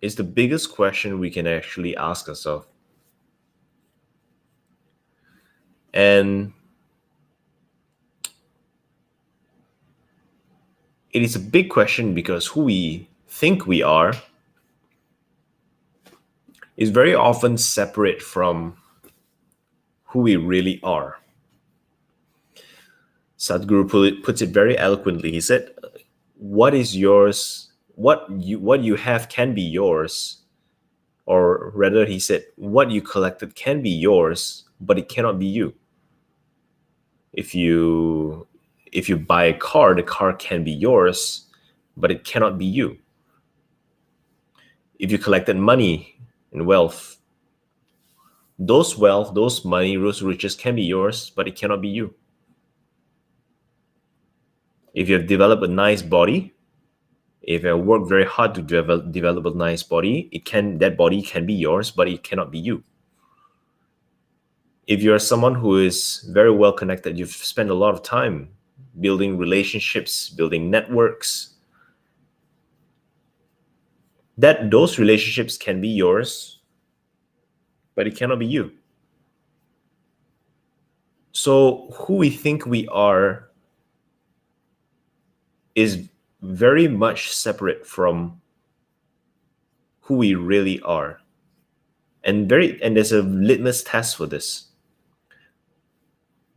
is the biggest question we can actually ask ourselves. And it is a big question because who we think we are is very often separate from who we really are. Sadhguru puts it very eloquently. He said, what is yours, what you have can be yours, or rather he said, what you collected can be yours, but it cannot be you. If you buy a car, the car can be yours, but it cannot be you. If you collected money and wealth, those money, those riches can be yours, but it cannot be you. If you have developed a nice body, if you have worked very hard to develop a nice body, that body can be yours, but it cannot be you. If you're someone who is very well connected, you've spent a lot of time building relationships, building networks, those relationships can be yours, but it cannot be you. So who we think we are is very much separate from who we really are. And there's a litmus test for this.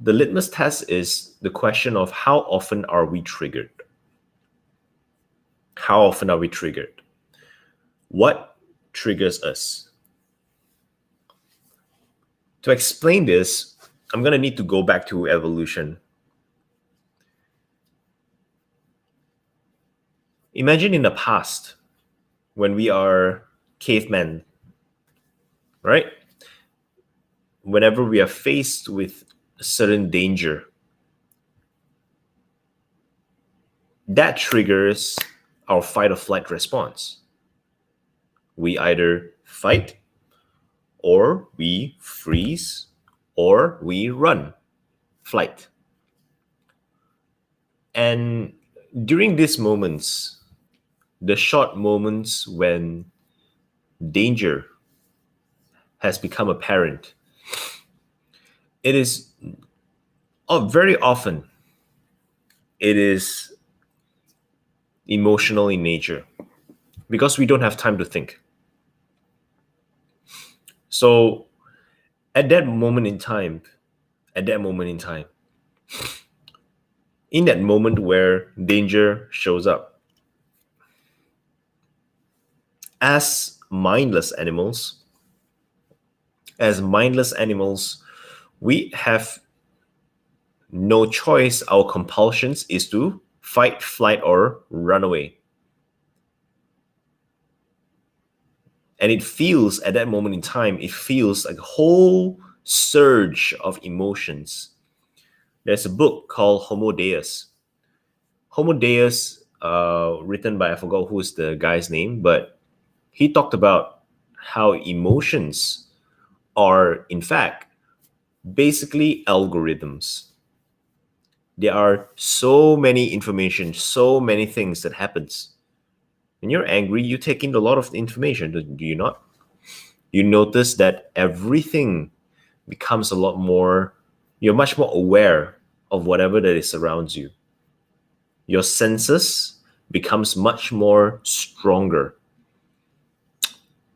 The litmus test is the question of how often are we triggered? How often are we triggered? What triggers us? To explain this, I'm going to need to go back to evolution. Imagine in the past, when we are cavemen, right? Whenever we are faced with a certain danger, that triggers our fight or flight response. We either fight, or we freeze, or we run, flight. And during these moments, the short moments when danger has become apparent, it is very often, it is emotional in nature because we don't have time to think. So at that moment in time, in that moment where danger shows up, as mindless animals, we have no choice. Our compulsions is to fight, flight, or run away. And it feels, at that moment in time, it feels like a whole surge of emotions. There's a book called Homo Deus. Homo Deus, written by, I forgot who's the guy's name, but he talked about how emotions are, in fact, basically algorithms. There are so many information, so many things that happens. When you're angry, you take in a lot of information, do you not? You notice that everything becomes a lot more, you're much more aware of whatever that is surrounds you. Your senses becomes much more stronger.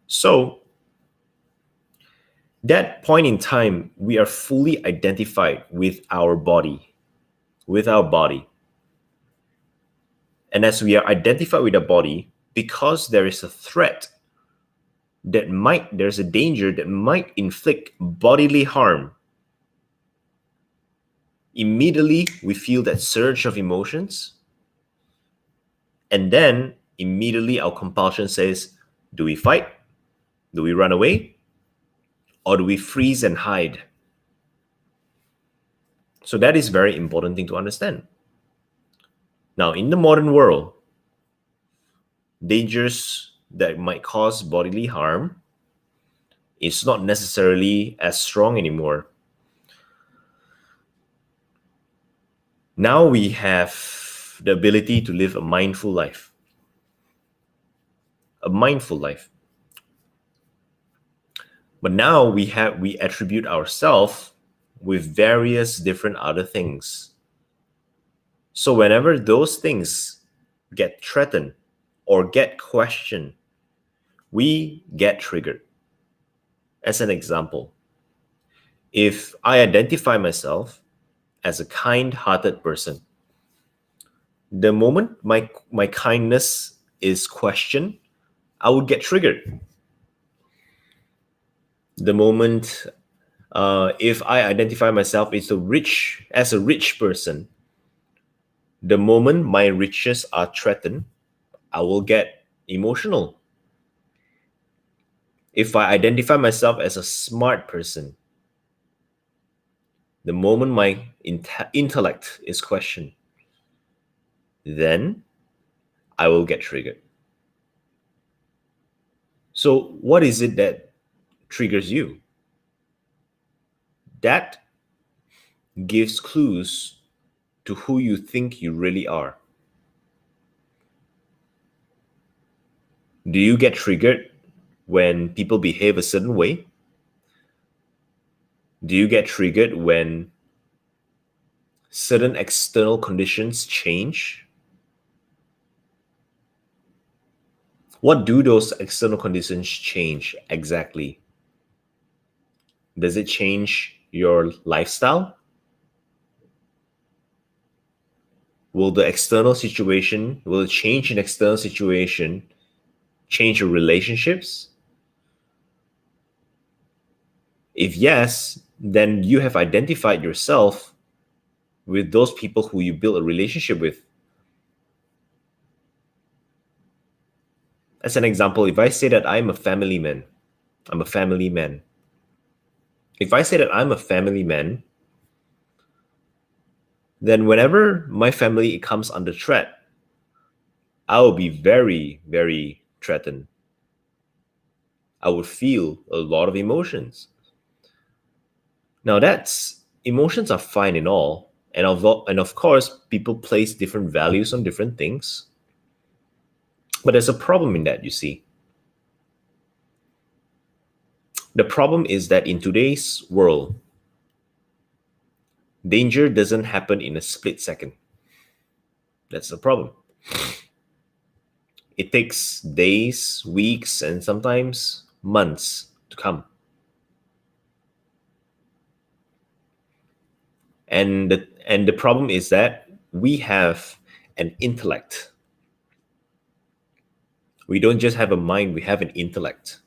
So that point in time, we are fully identified with our body. And as we are identified with the body, because there is a threat there's a danger that might inflict bodily harm, immediately we feel that surge of emotions. And then immediately our compulsion says, do we fight? Do we run away? Or do we freeze and hide? So that is a very important thing to understand. Now, in the modern world, dangers that might cause bodily harm is not necessarily as strong anymore. Now we have the ability to live a mindful life. A mindful life. But now we attribute ourselves with various different other things. So whenever those things get threatened or get questioned, we get triggered. As an example, if I identify myself as a kind-hearted person, the moment my kindness is questioned, I would get triggered. The moment if I identify myself as a rich person, the moment my riches are threatened, I will get emotional. If I identify myself as a smart person, the moment my intellect is questioned, then I will get triggered. So, what is it that triggers you? That gives clues to who you think you really are. Do you get triggered when people behave a certain way? Do you get triggered when certain external conditions change? What do those external conditions change exactly? Does it change your lifestyle? Will the change in external situation change your relationships? If yes, then you have identified yourself with those people who you build a relationship with. As an example, if I say that I'm a family man, I'm a family man. If I say that I'm a family man, then whenever my family comes under threat, I will be very, very threatened. I would feel a lot of emotions. Now emotions are fine and all, and of course, people place different values on different things. But there's a problem in that, you see. The problem is that in today's world, danger doesn't happen in a split second. That's the problem. It takes days, weeks, and sometimes months to come. And the problem is that we have an intellect. We don't just have a mind, we have an intellect.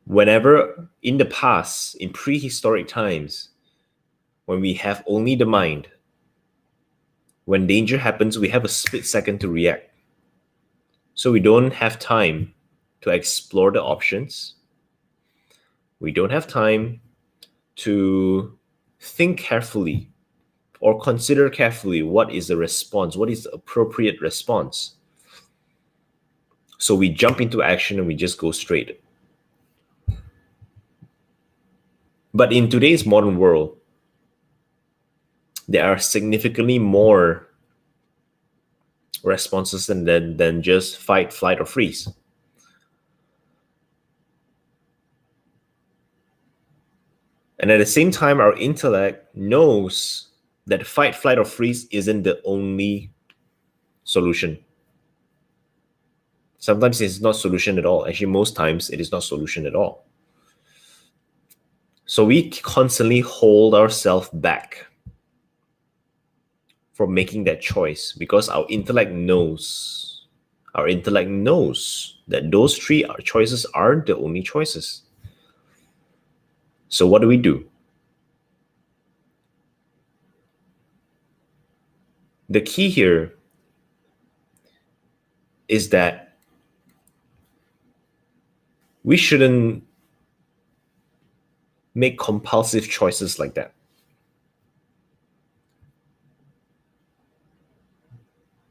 Whenever in the past, in prehistoric times, when we have only the mind, when danger happens, we have a split second to react. So we don't have time to explore the options. We don't have time to think carefully or consider carefully what is the response, what is the appropriate response. So we jump into action and we just go straight. But in today's modern world, there are significantly more responses than just fight, flight, or freeze. And at the same time, our intellect knows that fight, flight, or freeze isn't the only solution. Sometimes it's not solution at all. Actually, most times it is not solution at all. So we constantly hold ourselves back from making that choice because our intellect knows that those three choices aren't the only choices. So what do we do? The key here is that we shouldn't make compulsive choices like that.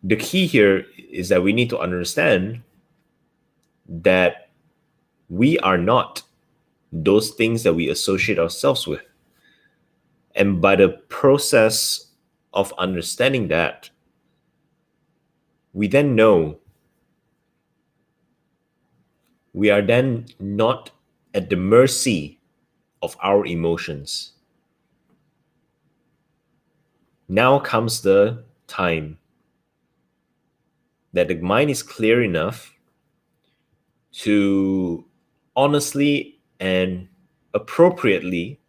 The key here is that we need to understand that we are not those things that we associate ourselves with. And by the process of understanding that, we then know we are then not at the mercy of our emotions. Now comes the time that the mind is clear enough to honestly and appropriately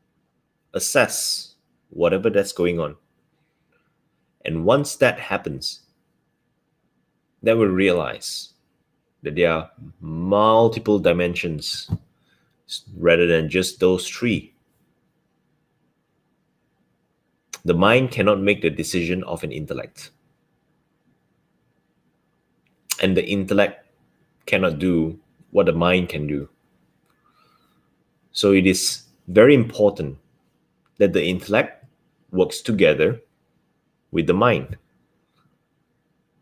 assess whatever that's going on. And once that happens, then we'll realize that there are multiple dimensions rather than just those three. The mind cannot make the decision of an intellect. And the intellect cannot do what the mind can do. So it is very important that the intellect works together with the mind.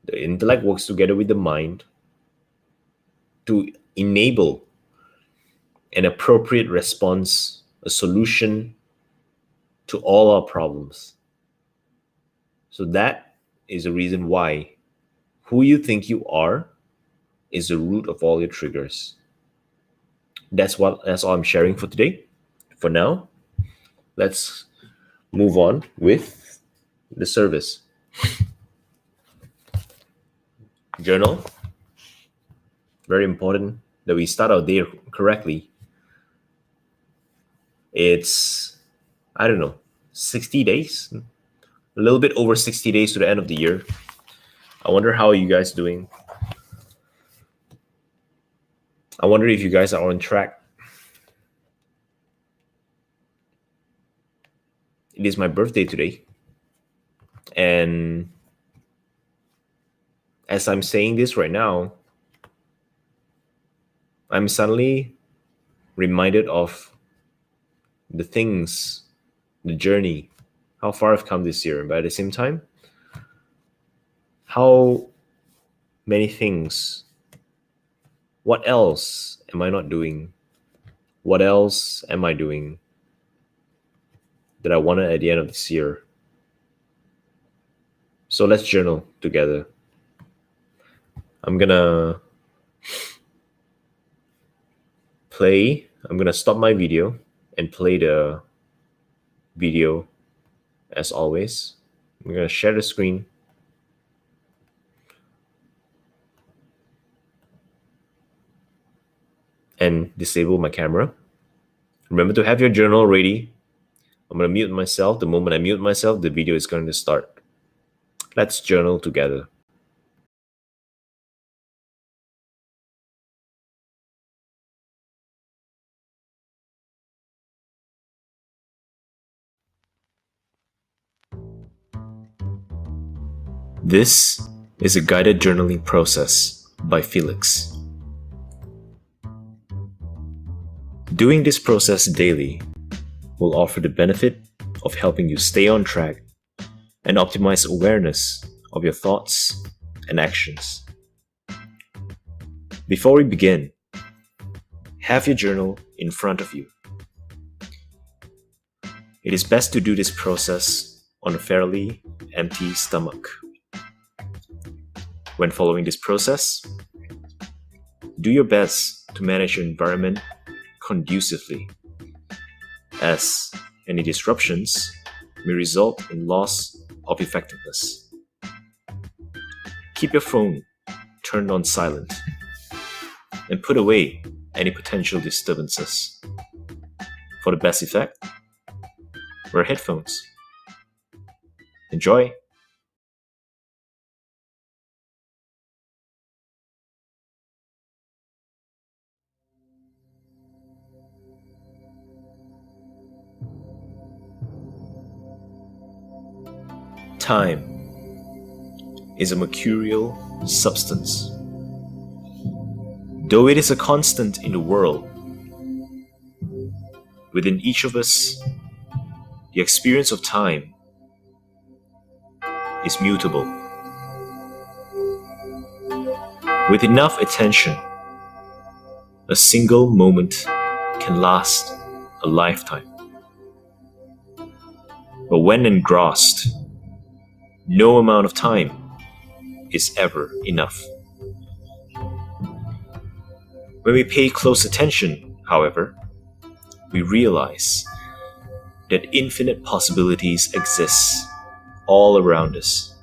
The intellect works together with the mind to enable an appropriate response, a solution to all our problems. So that is the reason why who you think you are is the root of all your triggers. That's all I'm sharing for today. For now, let's move on with the service. Journal. Very important that we start our day correctly. It's, 60 days, a little bit over 60 days to the end of the year. I wonder how are you guys doing? I wonder if you guys are on track. It is my birthday today. And as I'm saying this right now, I'm suddenly reminded of the things, the journey, how far I've come this year. But at the same time, how many things, what else am I not doing? What else am I doing that I wanted at the end of this year? So let's journal together. I'm gonna stop my video and play the video as always. I'm gonna share the screen. And disable my camera. Remember to have your journal ready. I'm gonna mute myself. The moment I mute myself, the video is going to start. Let's journal together. This is a guided journaling process by Felix. Doing this process daily will offer the benefit of helping you stay on track and optimize awareness of your thoughts and actions. Before we begin, have your journal in front of you. It is best to do this process on a fairly empty stomach. When following this process, do your best to manage your environment conducively, as any disruptions may result in loss of effectiveness. Keep your phone turned on silent and put away any potential disturbances. For the best effect, wear headphones. Enjoy! Time is a mercurial substance. Though it is a constant in the world, within each of us, the experience of time is mutable. With enough attention, a single moment can last a lifetime. But when engrossed, no amount of time is ever enough. When we pay close attention, however, we realize that infinite possibilities exist all around us.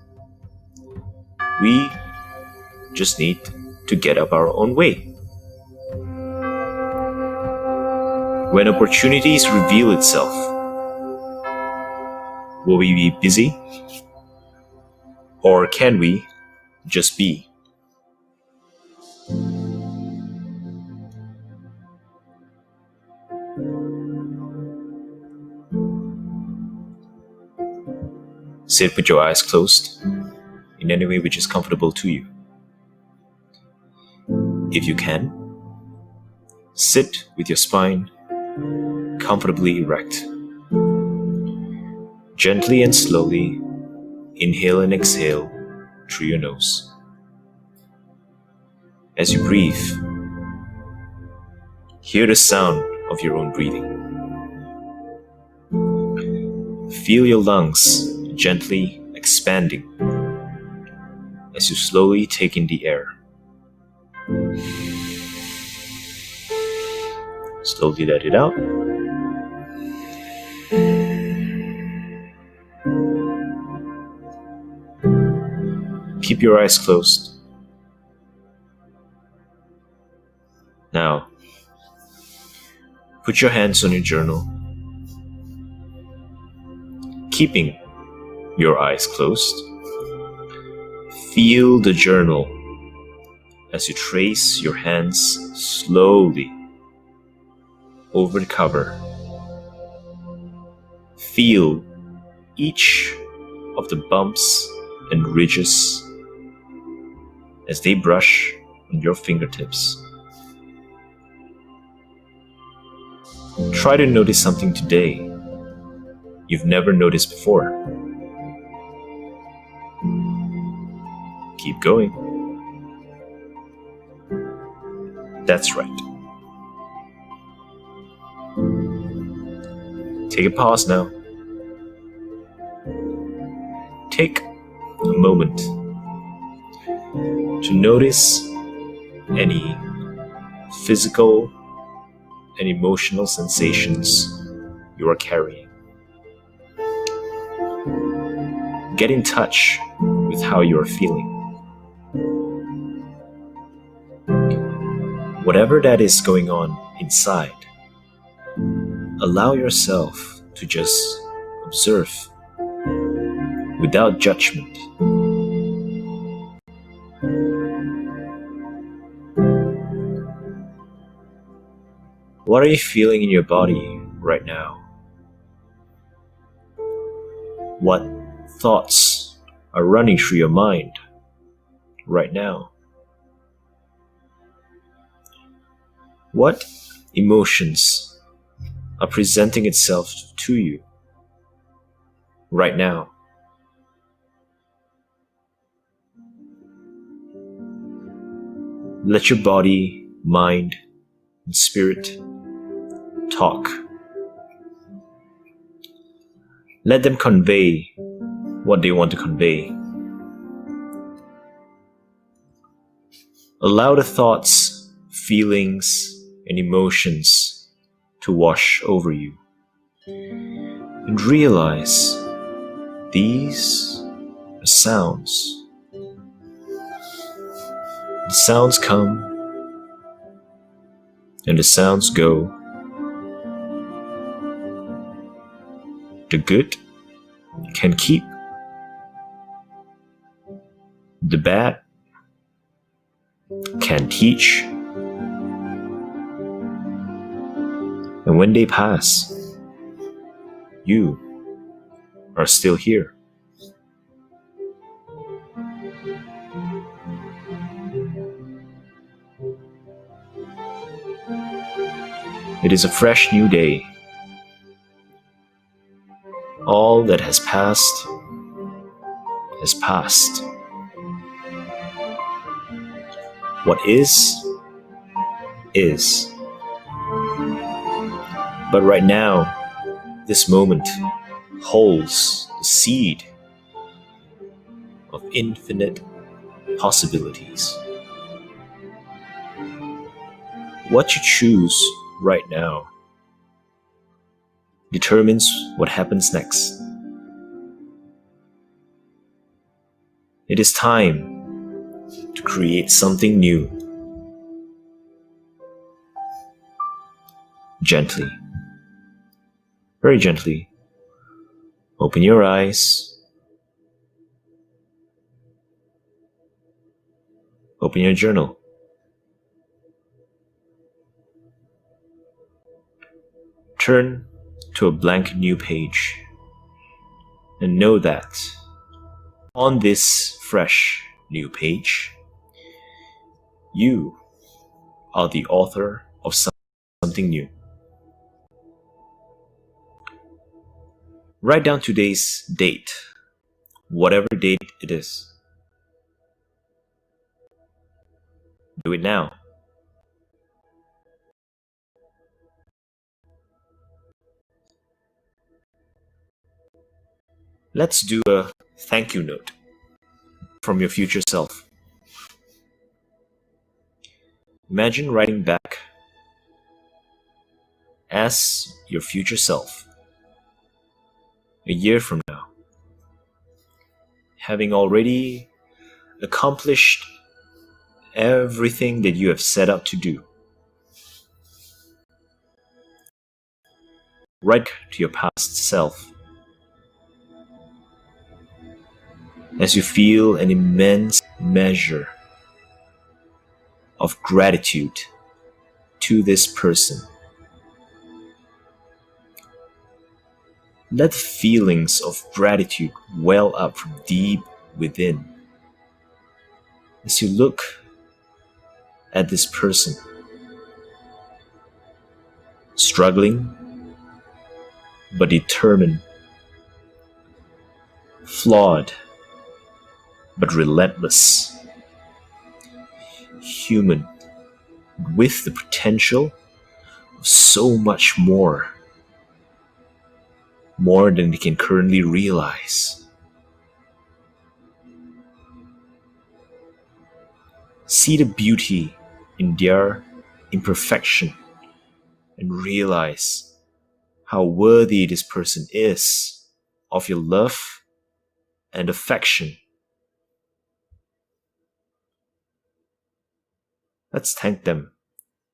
We just need to get up our own way. When opportunities reveal itself, will we be busy? Or can we just be? Sit with your eyes closed in any way which is comfortable to you. If you can, sit with your spine comfortably erect. Gently and slowly inhale and exhale through your nose. As you breathe, hear the sound of your own breathing. Feel your lungs gently expanding as you slowly take in the air. Slowly let it out. Keep your eyes closed. Now, put your hands on your journal, keeping your eyes closed. Feel the journal as you trace your hands slowly over the cover. Feel each of the bumps and ridges as they brush on your fingertips. Try to notice something today you've never noticed before. Keep going. That's right. Take a pause now. Take a moment to notice any physical and emotional sensations you are carrying. Get in touch with how you are feeling. Whatever that is going on inside, allow yourself to just observe without judgment. What are you feeling in your body right now? What thoughts are running through your mind right now? What emotions are presenting itself to you right now? Let your body, mind, and spirit talk. Let them convey what they want to convey. Allow the thoughts, feelings, and emotions to wash over you. And realize these are sounds. The sounds come and the sounds go. The good can keep. The bad can teach. And when they pass, you are still here. It is a fresh new day. All that has passed has passed. What is. But right now, this moment holds the seed of infinite possibilities. What you choose right now determines what happens next. It is time to create something new. Gently, very gently, open your eyes, open your journal. Turn to a blank new page and know that on this fresh new page, you are the author of something new. Write down today's date, whatever date it is. Do it now. Let's do a thank you note from your future self. Imagine writing back as your future self a year from now, having already accomplished everything that you have set out to do. Write to your past self as you feel an immense measure of gratitude to this person. Let feelings of gratitude well up from deep within as you look at this person, struggling but determined, flawed but relentless, human with the potential of so much more than they can currently realize. See the beauty in their imperfection and realize how worthy this person is of your love and affection. Let's thank them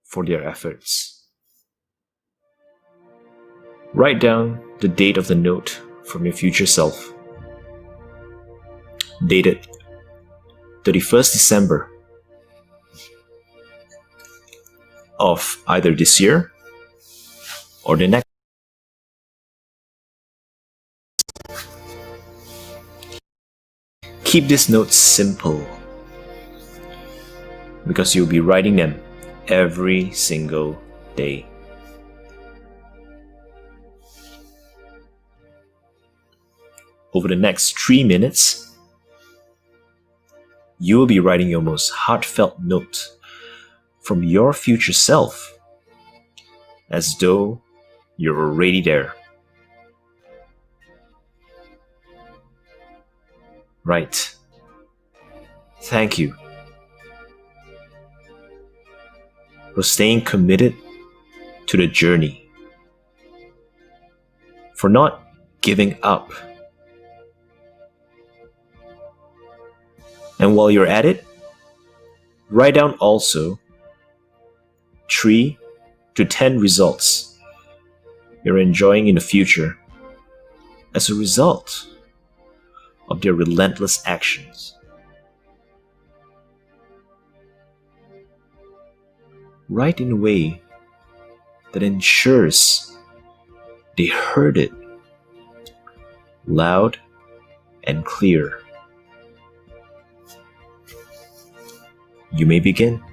for their efforts. Write down the date of the note from your future self. Dated 31st December of either this year or the next. Keep these notes simple because you'll be writing them every single day. Over the next 3 minutes, you will be writing your most heartfelt note from your future self as though you're already there. Right. Thank you for staying committed to the journey, for not giving up. And while you're at it, write down also 3 to 10 results you're enjoying in the future as a result of their relentless actions. Write in a way that ensures they heard it loud and clear. You may begin.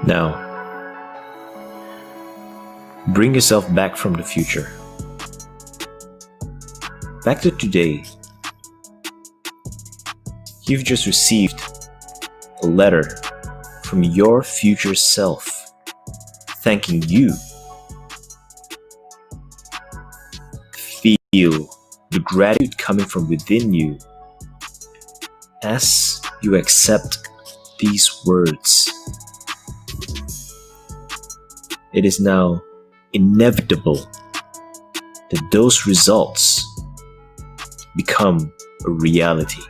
Now, bring yourself back from the future. Back to today. You've just received a letter from your future self thanking you. Feel the gratitude coming from within you as you accept these words. It is now inevitable that those results become a reality.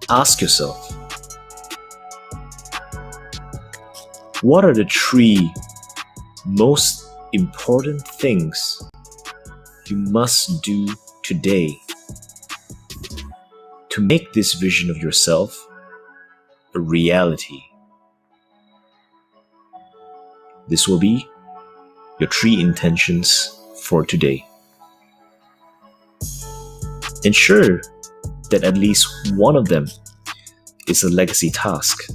Ask yourself, what are the 3 most important things you must do today to make this vision of yourself a reality? This will be your 3 intentions for today. Ensure that at least one of them is a legacy task.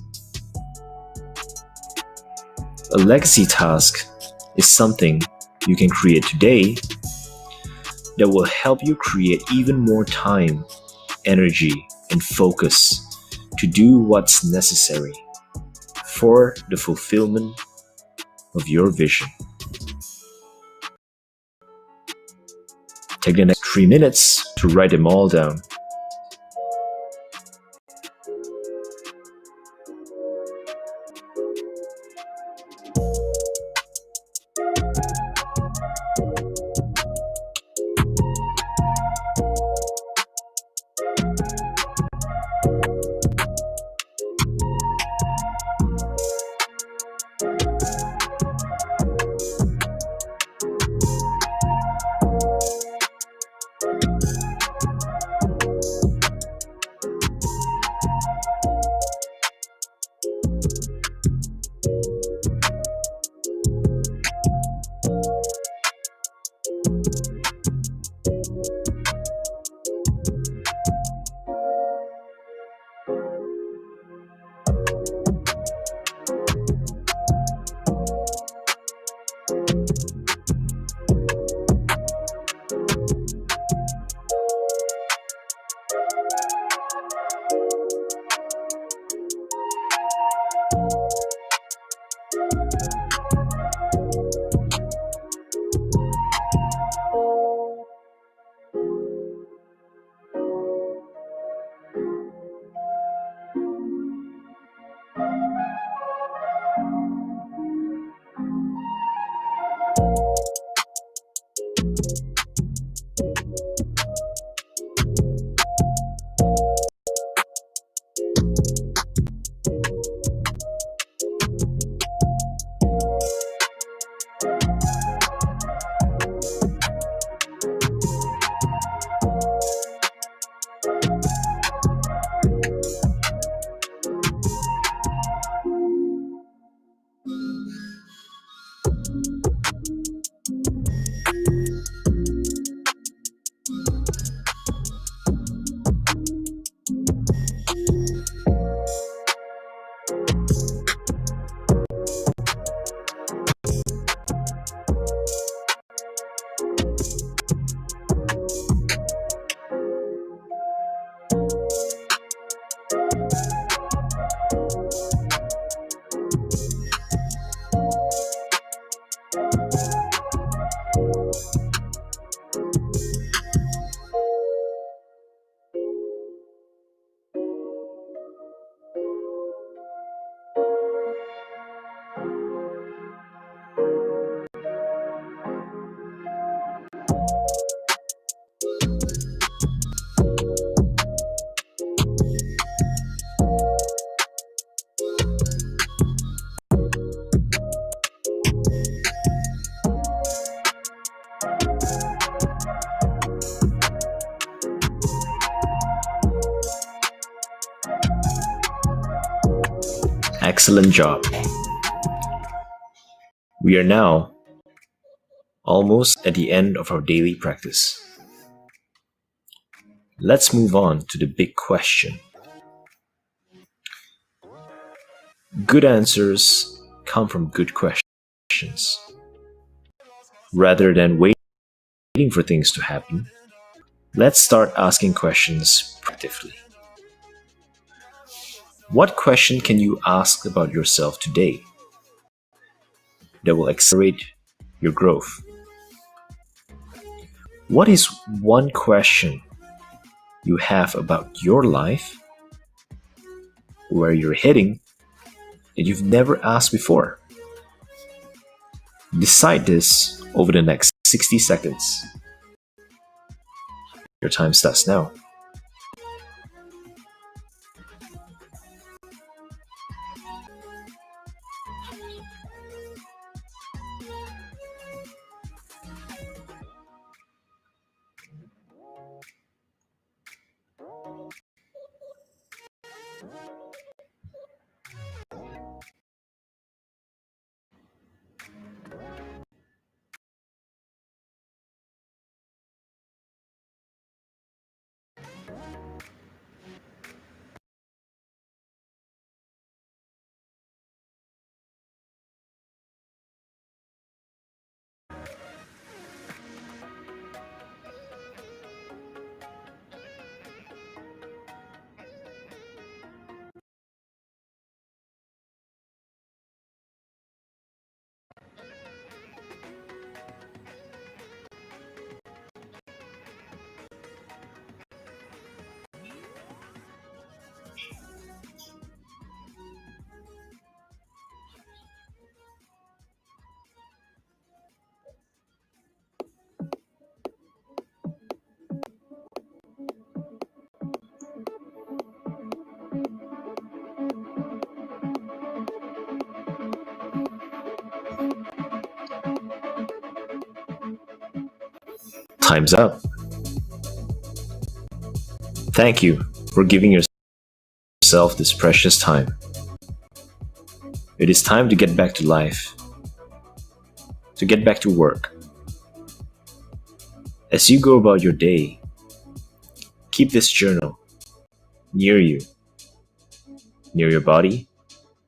A legacy task is something you can create today that will help you create even more time, energy, and focus to do what's necessary for the fulfillment of your vision. Take the next 3 minutes to write them all down. Excellent job. We are now almost at the end of our daily practice. Let's move on to the big question. Good answers come from good questions. Rather than waiting for things to happen, let's start asking questions proactively. What question can you ask about yourself today that will accelerate your growth? What is one question you have about your life, where you're heading, that you've never asked before? Decide this over the next 60 seconds. Your time starts now. Time's up. Thank you for giving yourself this precious time. It is time to get back to life, to get back to work. As you go about your day, keep this journal near you, near your body,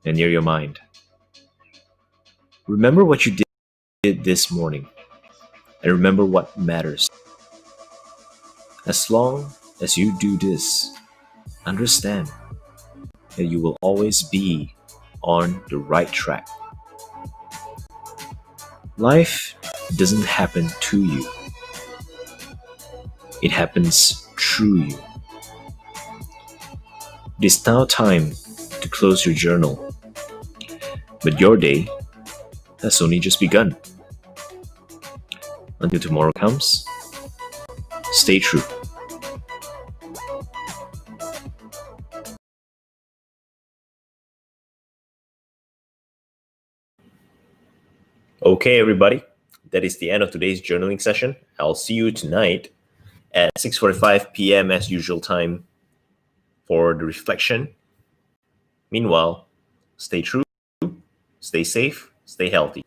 and near your mind. Remember what you did this morning, and remember what matters. As long as you do this, understand that you will always be on the right track. Life doesn't happen to you, it happens through you. It is now time to close your journal, but your day has only just begun. Until tomorrow comes, stay true. Okay, everybody, that is the end of today's journaling session. I'll see you tonight at 6:45 p.m. as usual time for the reflection. Meanwhile, stay true, stay safe, stay healthy.